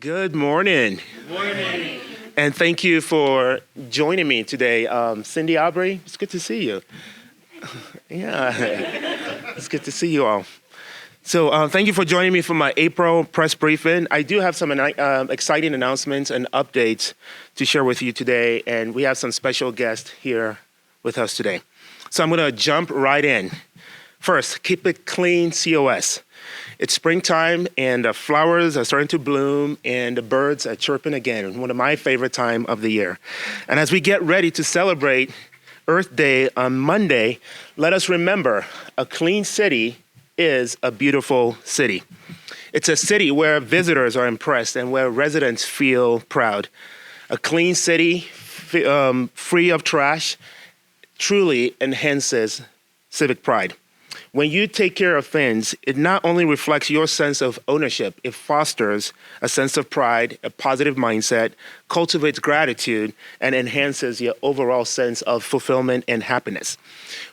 Good morning. Good morning. And thank you for joining me today. Cindy Aubrey, it's good to see you. Yeah, it's good to see you all. So thank you for joining me for my April press briefing. I do have some exciting announcements and updates to share with you today, and we have some special guests here with us today. So I'm going to jump right in. First, keep it clean, COS. It's springtime, and the flowers are starting to bloom, and the birds are chirping again, one of my favorite time of the year. And as we get ready to celebrate Earth Day on Monday, let us remember a clean city is a beautiful city. It's a city where visitors are impressed and where residents feel proud. A clean city, free of trash, truly enhances civic pride. When you take care of things, it not only reflects your sense of ownership, it fosters a sense of pride, a positive mindset, cultivates gratitude, and enhances your overall sense of fulfillment and happiness.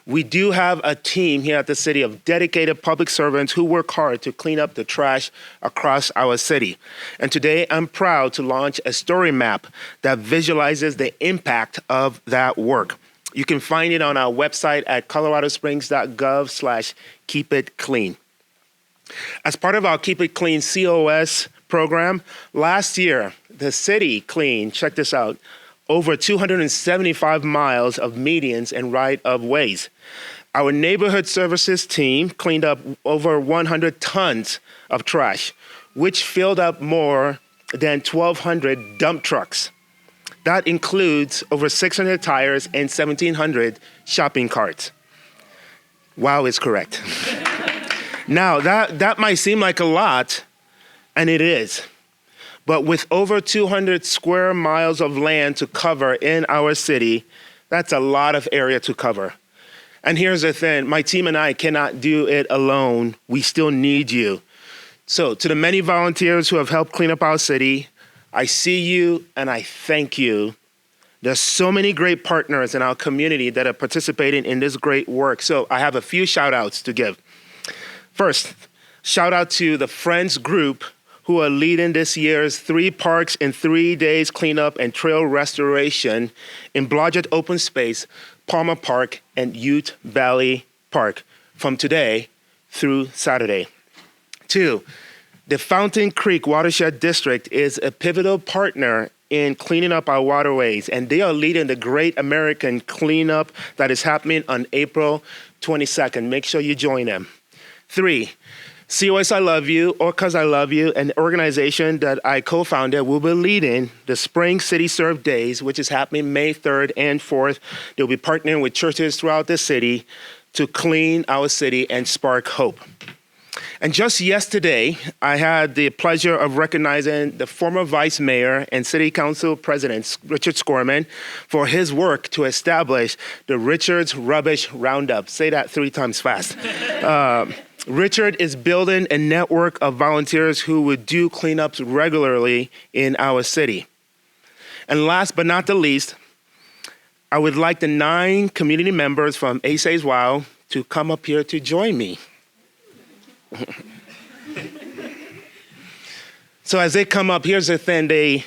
We do have a team here at the city of dedicated public servants who work hard to clean up the trash across our city. And today I'm proud to launch a story map that visualizes the impact of that work. You can find it on our website at coloradosprings.gov/keepitclean. As part of our Keep It Clean COS program, last year, the city cleaned, check this out, over 275 miles of medians and right-of-ways. Our neighborhood services team cleaned up over 100 tons of trash, which filled up more than 1,200 dump trucks. That includes over 600 tires and 1,700 shopping carts. Wow is correct. Now, that might seem like a lot, and it is. But with over 200 square miles of land to cover in our city, that's a lot of area to cover. And here's the thing, my team and I cannot do it alone. We still need you. So to the many volunteers who have helped clean up our city, I see you and I thank you. There's so many great partners in our community that are participating in this great work. So I have a few shout outs to give. First, shout out to the Friends group who are leading this year's 3 parks in 3 days cleanup and trail restoration in Blodgett Open Space, Palmer Park, and Ute Valley Park from today through Saturday. 2, the Fountain Creek Watershed District is a pivotal partner in cleaning up our waterways, and they are leading the Great American Cleanup that is happening on April 22nd. Make sure you join them. 3, COS I Love You, or Cause I Love You, an organization that I co-founded, will be leading the Spring City Serve Days, which is happening May 3rd and 4th. They'll be partnering with churches throughout the city to clean our city and spark hope. And just yesterday, I had the pleasure of recognizing the former Vice Mayor and City Council President, Richard Scorman, for his work to establish the Richard's Rubbish Roundup. Say that 3 times fast. Richard is building a network of volunteers who would do cleanups regularly in our city. And last but not the least, I would like the 9 community members from ASA's WOW to come up here to join me. So as they come up, here's the thing, they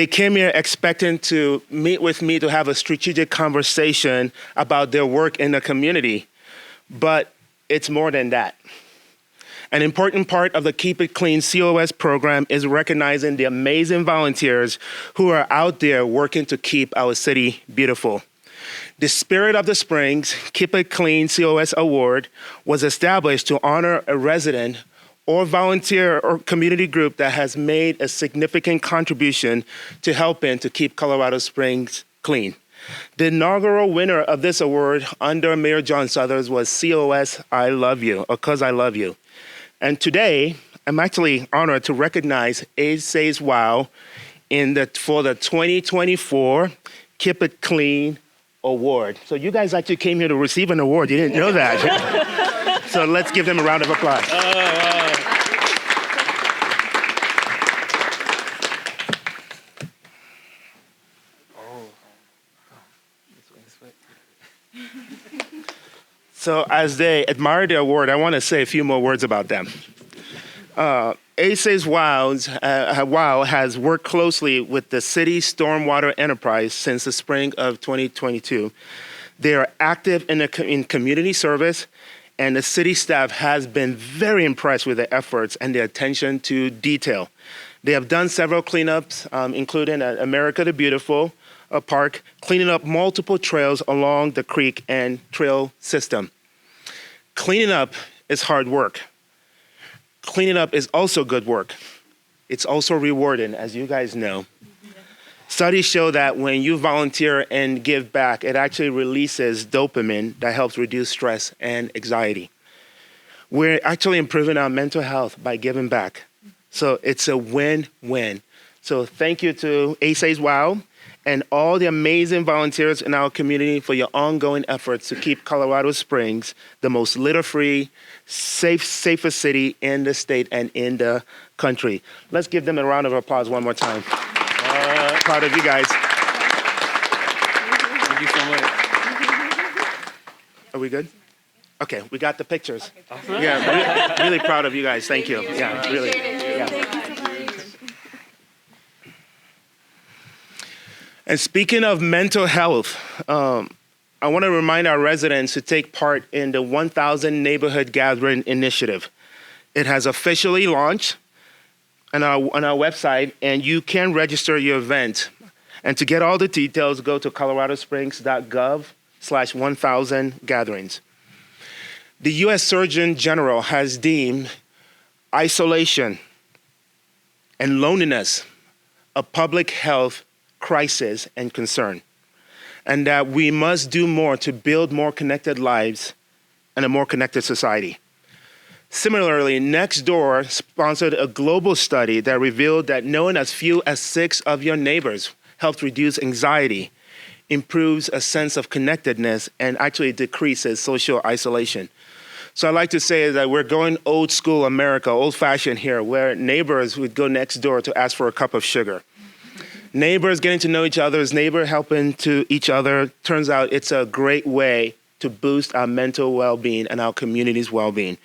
came here expecting to meet with me to have a strategic conversation about their work in the community, but it's more than that. An important part of the Keep It Clean COS program is recognizing the amazing volunteers who are out there working to keep our city beautiful. The Spirit of the Springs Keep It Clean COS Award was established to honor a resident or volunteer or community group that has made a significant contribution to helping to keep Colorado Springs clean. The inaugural winner of this award under Mayor John Suthers was COS I Love You, or Cause I Love You. And today, I'm actually honored to recognize ASA's WOW for the 2024 Keep It Clean Award. So you guys actually came here to receive an award. You didn't know that. So let's give them a round of applause. So as they admire the award, I want to say a few more words about them. ASA's WOW has worked closely with the city stormwater enterprise since the spring of 2022. They are active in community service, and the city staff has been very impressed with their efforts and their attention to detail. They have done several cleanups, including at America the Beautiful Park, cleaning up multiple trails along the creek and trail system. Cleaning up is hard work. Cleaning up is also good work. It's also rewarding, as you guys know. Studies show that when you volunteer and give back, it actually releases dopamine that helps reduce stress and anxiety. We're actually improving our mental health by giving back. So it's a win-win. So thank you to ASA's WOW and all the amazing volunteers in our community for your ongoing efforts to keep Colorado Springs the most litter-free, safest city in the state and in the country. Let's give them a round of applause one more time. Proud of you guys. Thank you so much. Are we good? Okay, we got the pictures. Okay. Awesome. Yeah, really proud of you guys. Thank you. Yeah, really. Yeah. And speaking of mental health, I want to remind our residents to take part in the 1,000 Neighborhood Gathering Initiative. It has officially launched on our website, and you can register your event. And to get all the details, go to coloradosprings.gov/1000gatherings. The U.S. Surgeon General has deemed isolation and loneliness a public health crisis and concern, and that we must do more to build more connected lives and a more connected society. Similarly, Nextdoor sponsored a global study that revealed that knowing as few as 6 of your neighbors helps reduce anxiety, improves a sense of connectedness, and actually decreases social isolation. So I'd like to say that we're going old school America, old fashioned here, where neighbors would go next door to ask for a cup of sugar. Neighbors getting to know each other's neighbor, helping to each other. Turns out it's a great way to boost our mental well-being and our community's well-being.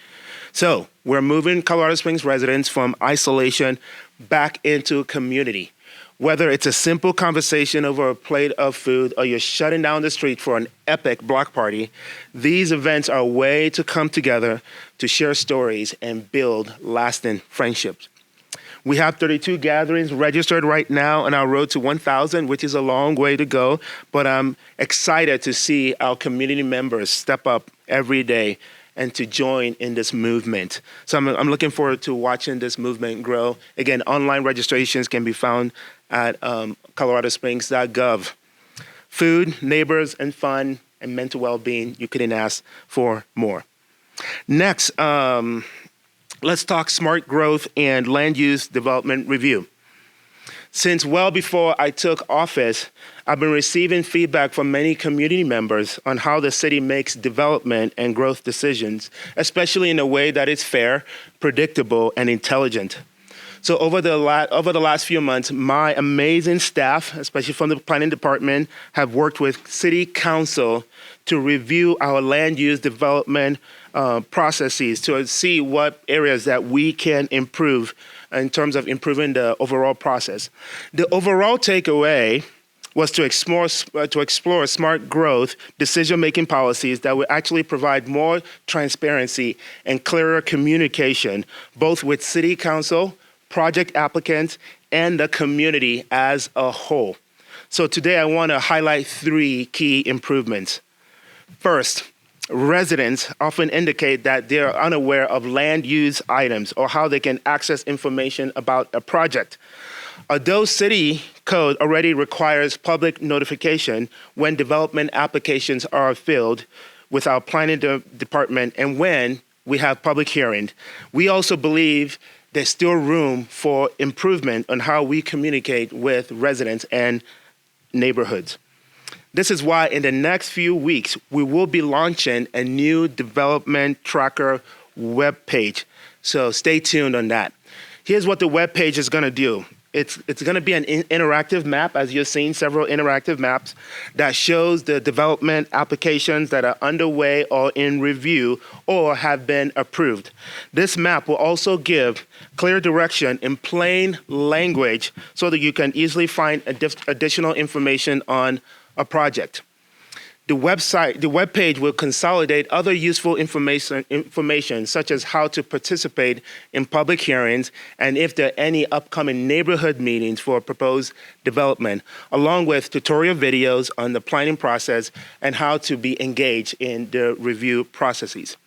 So we're moving Colorado Springs residents from isolation back into community. Whether it's a simple conversation over a plate of food or you're shutting down the street for an epic block party, these events are a way to come together to share stories and build lasting friendships. We have 32 gatherings registered right now on our road to 1,000, which is a long way to go, but I'm excited to see our community members step up every day and to join in this movement. So I'm looking forward to watching this movement grow. Again, online registrations can be found at coloradosprings.gov. Food, neighbors, and fun, and mental well-being, you couldn't ask for more. Next, let's talk smart growth and land use development review. Since well before I took office, I've been receiving feedback from many community members on how the city makes development and growth decisions, especially in a way that is fair, predictable, and intelligent. So over the last few months, my amazing staff, especially from the planning department, have worked with city council to review our land use development processes to see what areas that we can improve in terms of improving the overall process. The overall takeaway was to explore smart growth decision-making policies that would actually provide more transparency and clearer communication, both with city council, project applicants, and the community as a whole. So today I want to highlight 3 key improvements. First, residents often indicate that they are unaware of land use items or how they can access information about a project. Although city code already requires public notification when development applications are filled with our planning department and when we have public hearings, we also believe there's still room for improvement on how we communicate with residents and neighborhoods. This is why in the next few weeks, we will be launching a new development tracker webpage. So stay tuned on that. Here's what the webpage is going to do. It's going to be an interactive map, as you've seen, several interactive maps that shows the development applications that are underway or in review or have been approved. This map will also give clear direction in plain language so that you can easily find additional information on a project. The web page will consolidate other useful information such as how to participate in public hearings and if there are any upcoming neighborhood meetings for proposed development, along with tutorial videos on the planning process and how to be engaged in the review processes.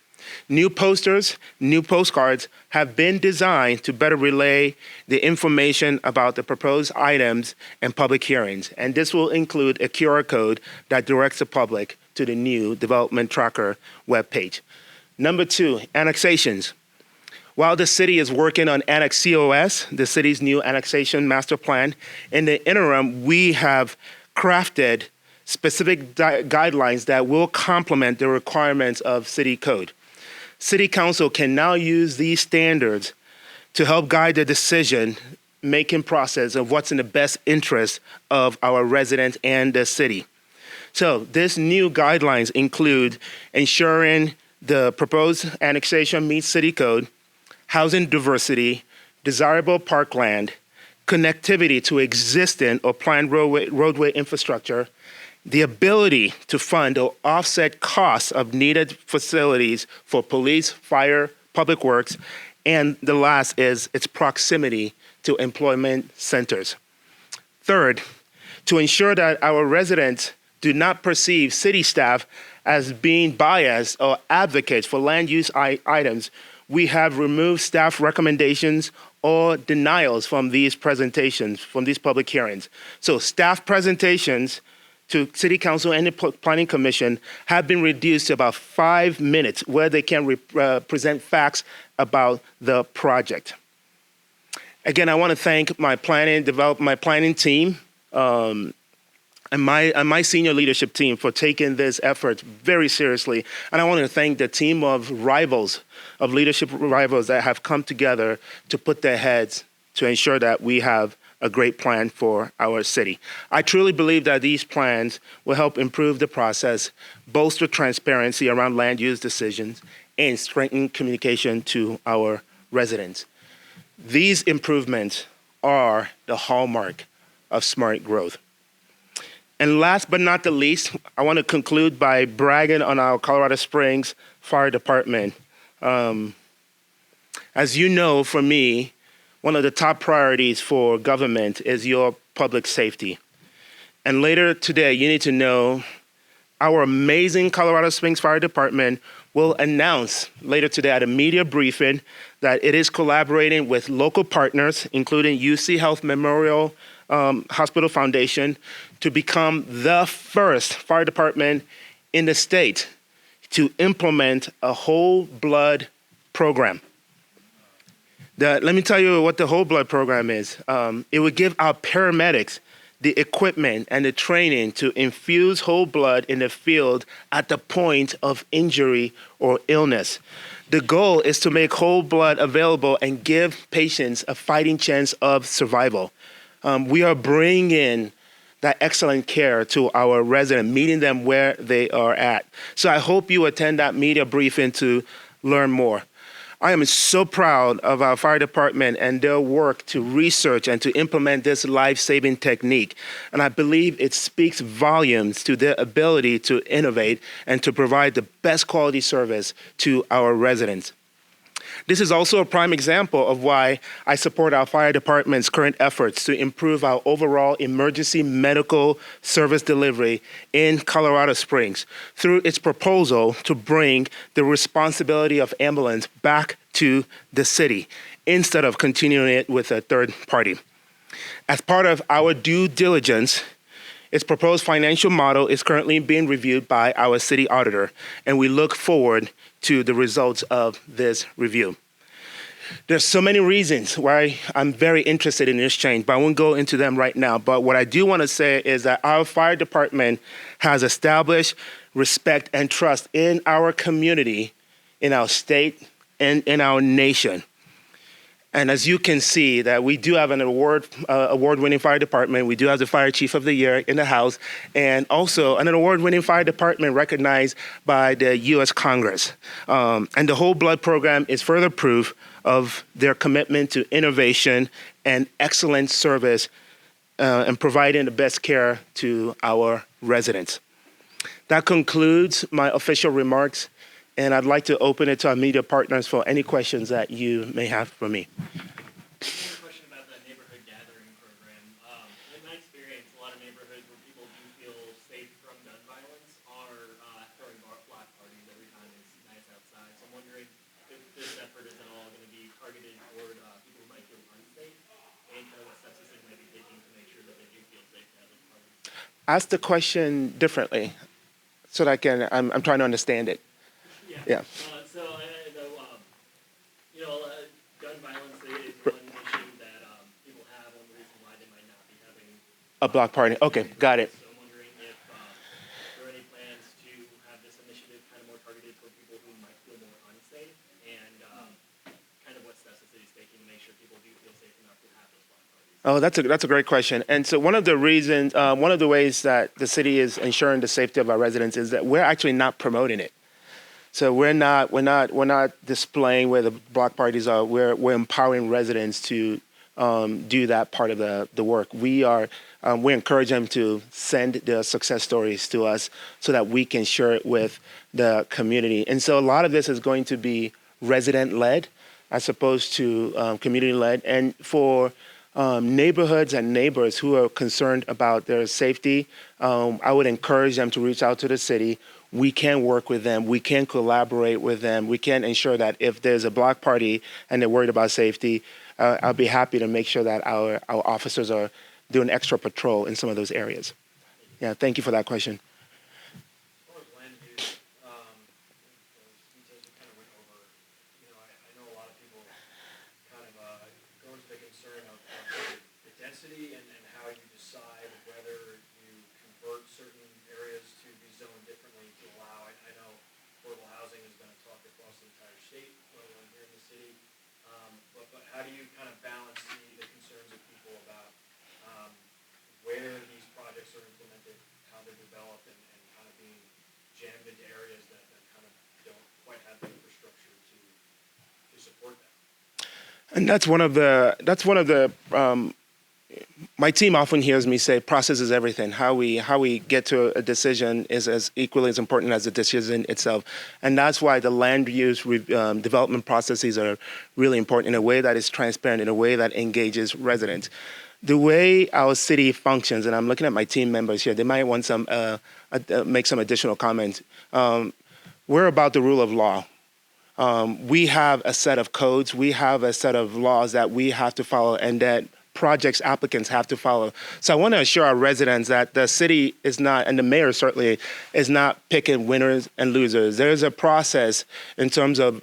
New posters, new postcards have been designed to better relay the information about the proposed items and public hearings, and this will include a QR code that directs the public to the new Development Tracker webpage. Number 2, annexations. While the city is working on COS, the city's new annexation master plan, in the interim, we have crafted specific guidelines that will complement the requirements of city code. City Council can now use these standards to help guide the decision-making process of what's in the best interest of our residents and the city. So these new guidelines include ensuring the proposed annexation meets city code, housing diversity, desirable parkland, connectivity to existing or planned roadway infrastructure, the ability to fund or offset costs of needed facilities for police, fire, public works, and the last is its proximity to employment centers. Third, to ensure that our residents do not perceive city staff as being biased or advocates for land use items, we have removed staff recommendations or denials from these presentations, from these public hearings. So staff presentations to City Council and the Planning Commission have been reduced to about 5 minutes where they can present facts about the project. Again, I want to thank my planning team and my senior leadership team for taking this effort very seriously. And I want to thank the team of leadership rivals that have come together to put their heads to ensure that we have a great plan for our city. I truly believe that these plans will help improve the process, bolster transparency around land use decisions, and strengthen communication to our residents. These improvements are the hallmark of smart growth. And last but not the least, I want to conclude by bragging on our Colorado Springs Fire Department. As you know, for me, one of the top priorities for government is your public safety. And later today, you need to know our amazing Colorado Springs Fire Department will announce later today at a media briefing that it is collaborating with local partners, including UC Health Memorial Hospital Foundation, to become the first fire department in the state to implement a whole blood program. Let me tell you what the whole blood program is. It would give our paramedics the equipment and the training to infuse whole blood in the field at the point of injury or illness. The goal is to make whole blood available and give patients a fighting chance of survival. We are bringing that excellent care to our residents, meeting them where they are at. So I hope you attend that media briefing to learn more. I am so proud of our fire department and their work to research and to implement this life-saving technique. And I believe it speaks volumes to their ability to innovate and to provide the best quality service to our residents. This is also a prime example of why I support our fire department's current efforts to improve our overall emergency medical service delivery in Colorado Springs through its proposal to bring the responsibility of ambulance back to the city instead of continuing it with a third party. As part of our due diligence, its proposed financial model is currently being reviewed by our city auditor, and we look forward to the results of this review. There's so many reasons why I'm very interested in this change, but I won't go into them right now. But what I do want to say is that our fire department has established respect and trust in our community, in our state, and in our nation. And as you can see, that we do have an award-winning fire department. We do have the Fire Chief of the Year in the House, and also an award-winning fire department recognized by the U.S. Congress. And the Whole Blood program is further proof of their commitment to innovation and excellent service and providing the best care to our residents. That concludes my official remarks, and I'd like to open it to our media partners for any questions that you may have for me. A question about the neighborhood gathering program. In my experience, a lot of neighborhoods where people do feel safe from gun violence are throwing block parties every time it's nice outside. So I'm wondering if this effort is at all going to be targeted toward people who might feel unsafe, and kind of what steps the city might be taking to make sure that they do feel safe to have those parties. Ask the question differently so that I'm trying to understand it. Yeah. So I know, gun violence is one issue that people have, one reason why they might not be having A block party. Okay, got it. So I'm wondering if there are any plans to have this initiative kind of more targeted for people who might feel more unsafe, and kind of what steps the city's taking to make sure people do feel safe enough to have those block parties. Oh, that's a great question. And so one of the ways that the city is ensuring the safety of our residents is that we're actually not promoting it. So we're not displaying where the block parties are. We're empowering residents to do that part of the work. We encourage them to send their success stories to us so that we can share it with the community. And so a lot of this is going to be resident-led as opposed to community-led. And for neighborhoods and neighbors who are concerned about their safety, I would encourage them to reach out to the city. We can work with them. We can collaborate with them. We can ensure that if there's a block party and they're worried about safety, I'll be happy to make sure that our officers are doing extra patrol in some of those areas. Yeah, thank you for that question. As far as land use, those details we kind of went over. I know a lot of people kind of go into the concern of the density and how you decide whether you convert certain areas to be zoned differently to allow. I know affordable housing has been a talk across the entire state, let alone here in the city. But how do you kind of balance the concerns of people about where these projects are implemented, how they're developed, and kind of being jammed into areas that kind of don't quite have the infrastructure to support that? And that's one of the my team often hears me say process is everything. How we get to a decision is as equally as important as the decision itself. And that's why the land use development processes are really important in a way that is transparent, in a way that engages residents. The way our city functions, and I'm looking at my team members here, they might want make some additional comments. We're about the rule of law. We have a set of codes, we have a set of laws that we have to follow and that projects applicants have to follow. So I want to assure our residents that the city is not, and the mayor certainly is not picking winners and losers. There's a process in terms of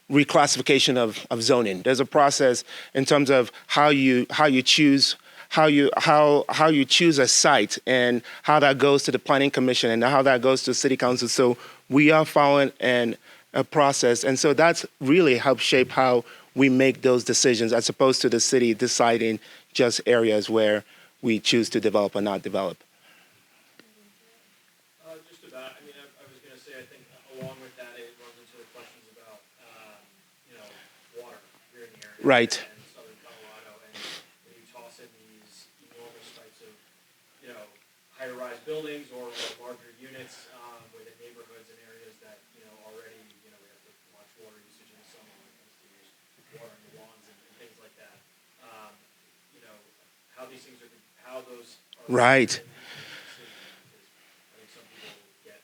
reclassification of zoning. There's a process in terms of how you choose a site and how that goes to the planning commission and how that goes to city council. So we are following a process, and so that's really helped shape how we make those decisions as opposed to the city deciding just areas where we choose to develop or not develop. Just about, I was going to say, I think along with that, it runs into the questions about, water here in the area. Right. And southern Colorado, and when you toss in these enormous types of, higher-rise buildings or larger units within neighborhoods and areas that, already, we have to watch water usage in the summer when it comes to use water in the lawns and things like that. How these things how those are. Right. I think some people get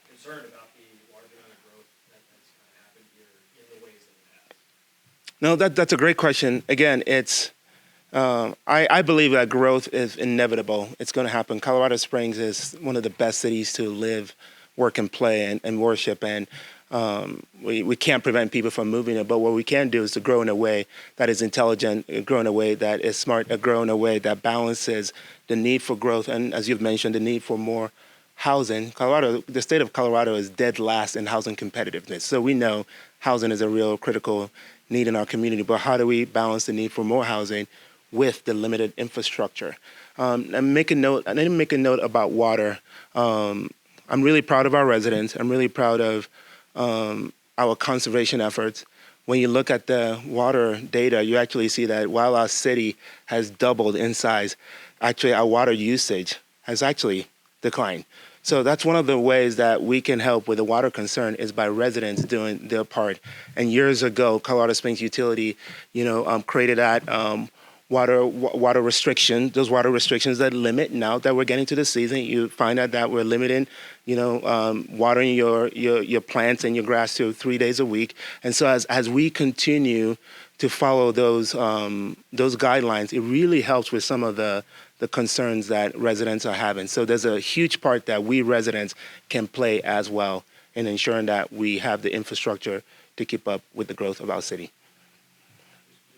concerned about the large amount of growth that's kind of happened here in the ways that it has. No, that's a great question. Again, it's I believe that growth is inevitable. It's going to happen. Colorado Springs is one of the best cities to live, work, and play and worship. And we can't prevent people from moving it. But what we can do is to grow in a way that is intelligent, grow in a way that is smart, grow in a way that balances the need for growth. And as you've mentioned, the need for more housing. The state of Colorado is dead last in housing competitiveness. So we know housing is a real critical need in our community, but how do we balance the need for more housing with the limited infrastructure? And make a note. I didn't make a note about water. I'm really proud of our residents. I'm really proud of our conservation efforts. When you look at the water data, you actually see that while our city has doubled in size, actually our water usage has actually declined. So that's one of the ways that we can help with the water concern is by residents doing their part. And years ago, Colorado Springs Utility, created that water restriction, those water restrictions that limit. Now that we're getting to the season, you find out that we're limiting, watering your plants and your grass to 3 days a week. And so as we continue to follow those guidelines, it really helps with some of the concerns that residents are having. So there's a huge part that we residents can play as well in ensuring that we have the infrastructure to keep up with the growth of our city.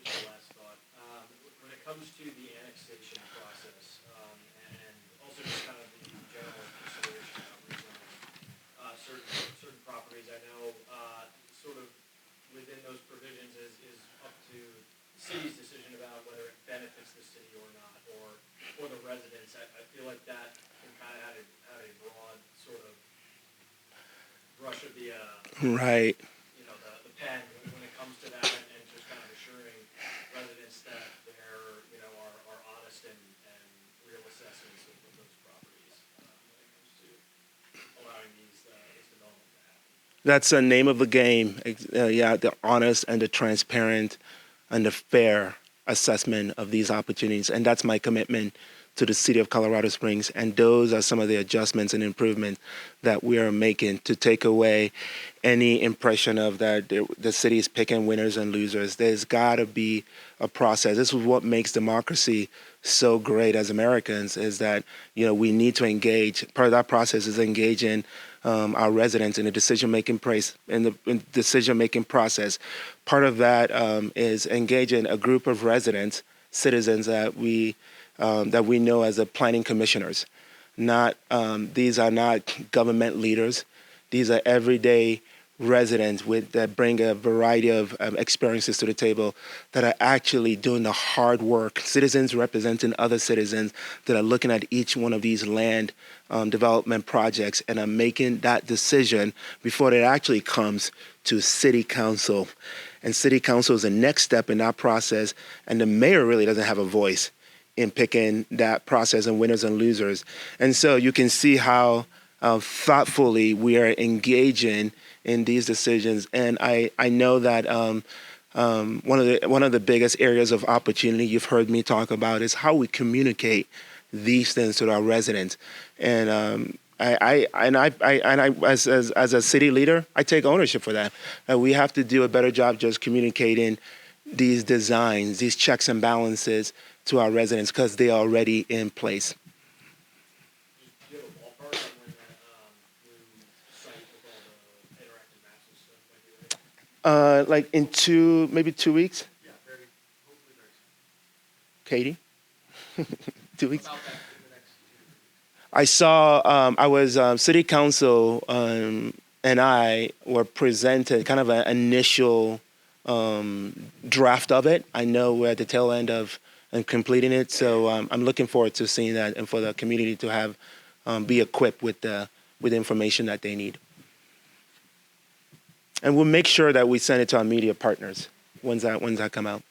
Just a last thought. When it comes to the annexation process, and also just kind of the general consideration about rezoning certain properties, I know sort of within those provisions is up to the city's decision about whether it benefits the city or not, or for the residents. I feel like that can kind of have a broad sort of brush of the Right. the pen when it comes to that, and just kind of assuring residents that there are honest and real assessments of those properties when it comes to allowing this development to happen. That's the name of the game. The honest and the transparent and the fair assessment of these opportunities. And that's my commitment to the city of Colorado Springs. And those are some of the adjustments and improvements that we are making to take away any impression of that the city is picking winners and losers. There's got to be a process. This is what makes democracy so great as Americans, is that we need to engage. Part of that process is engaging our residents in the decision-making process. Part of that is engaging a group of residents, citizens that we know as the planning commissioners. These are not government leaders. These are everyday residents that bring a variety of experiences to the table, that are actually doing the hard work. Citizens representing other citizens that are looking at each one of these land development projects and are making that decision before it actually comes to city council. And city council is the next step in that process, and the mayor really doesn't have a voice in picking that process and winners and losers. And so you can see how thoughtfully we are engaging in these decisions. And I know that one of the biggest areas of opportunity you've heard me talk about is how we communicate these things to our residents. And I as a city leader, I take ownership for that. We have to do a better job just communicating these designs, these checks and balances to our residents, because they are already in place. Do you have a ballpark on when that new site with all the interactive maps and stuff might be ready? Like in maybe 2 weeks. Yeah, hopefully very soon. Katie? 2 weeks. About that in the next 2 weeks. I saw, I was, city council and I were presented kind of an initial draft of it. I know we're at the tail end of completing it, so I'm looking forward to seeing that, and for the community to have be equipped with the information that they need. And we'll make sure that we send it to our media partners when's that come out.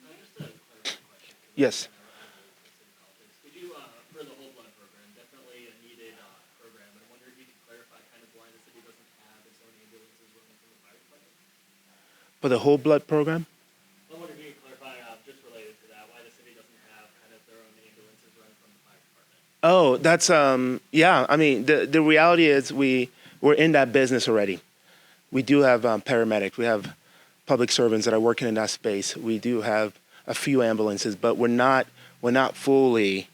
Just a clarifying question. Yes. Could you, for the whole blood program, definitely a needed program, and I wonder if you could clarify kind of why the city doesn't have its own ambulances running from the fire department? For the whole blood program? I wonder if you could clarify, just related to that, why the city doesn't have kind of their own ambulances running from the fire department? Oh, that's yeah. I mean, the reality is we're in that business already. We do have paramedics. We have public servants that are working in that space. We do have a few ambulances, but we're not fully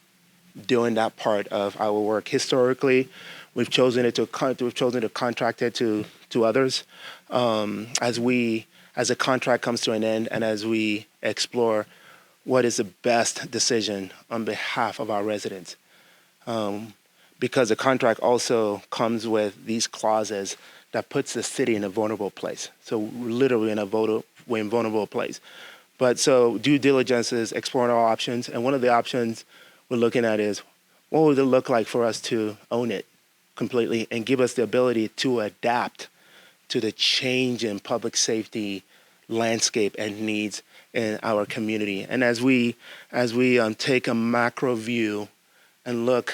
doing that part of our work. Historically, we've chosen to contract it to others. As a contract comes to an end, and as we explore what is the best decision on behalf of our residents. because the contract also comes with these clauses that puts the city in a vulnerable place. So we're literally in a vulnerable place. But so due diligence is exploring all options, and one of the options we're looking at is what would it look like for us to own it completely and give us the ability to adapt to the change in public safety landscape and needs in our community. And as we take a macro view and look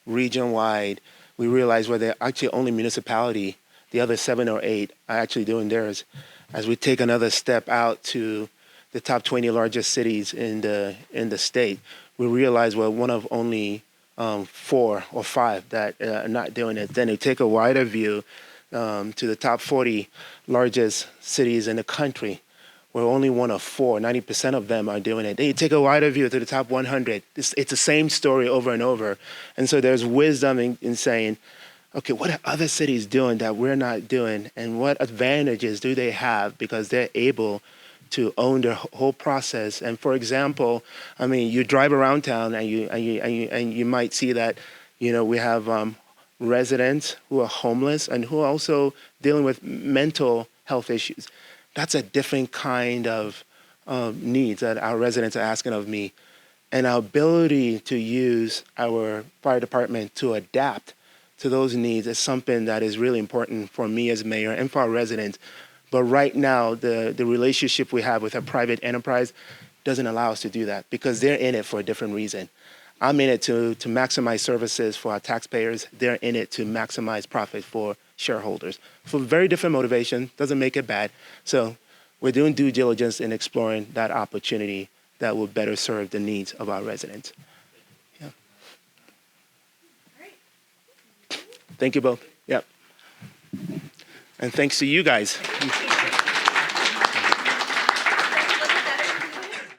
region-wide, we realize we're the actually only municipality, the other 7 or 8 are actually doing theirs. As we take another step out to the top 20 largest cities in the state, we realize we're one of only 4 or 5 that are not doing it. Then you take a wider view to the top 40 largest cities in the country. We're only one of 4. 90% of them are doing it. Then you take a wider view to the top 100. It's the same story over and over. And so there's wisdom in saying, okay, what are other cities doing that we're not doing? And what advantages do they have because they're able to own their whole process? And for example, I mean, you drive around town and you might see that, we have residents who are homeless and who are also dealing with mental health issues. That's a different kind of needs that our residents are asking of me. And our ability to use our fire department to adapt to those needs is something that is really important for me as mayor and for our residents. But right now, the relationship we have with a private enterprise doesn't allow us to do that because they're in it for a different reason. I'm in it to maximize services for our taxpayers. They're in it to maximize profit for shareholders. For very different motivation, doesn't make it bad. So we're doing due diligence in exploring that opportunity that will better serve the needs of our residents. Yeah. Thank you both. Yep. And thanks to you guys.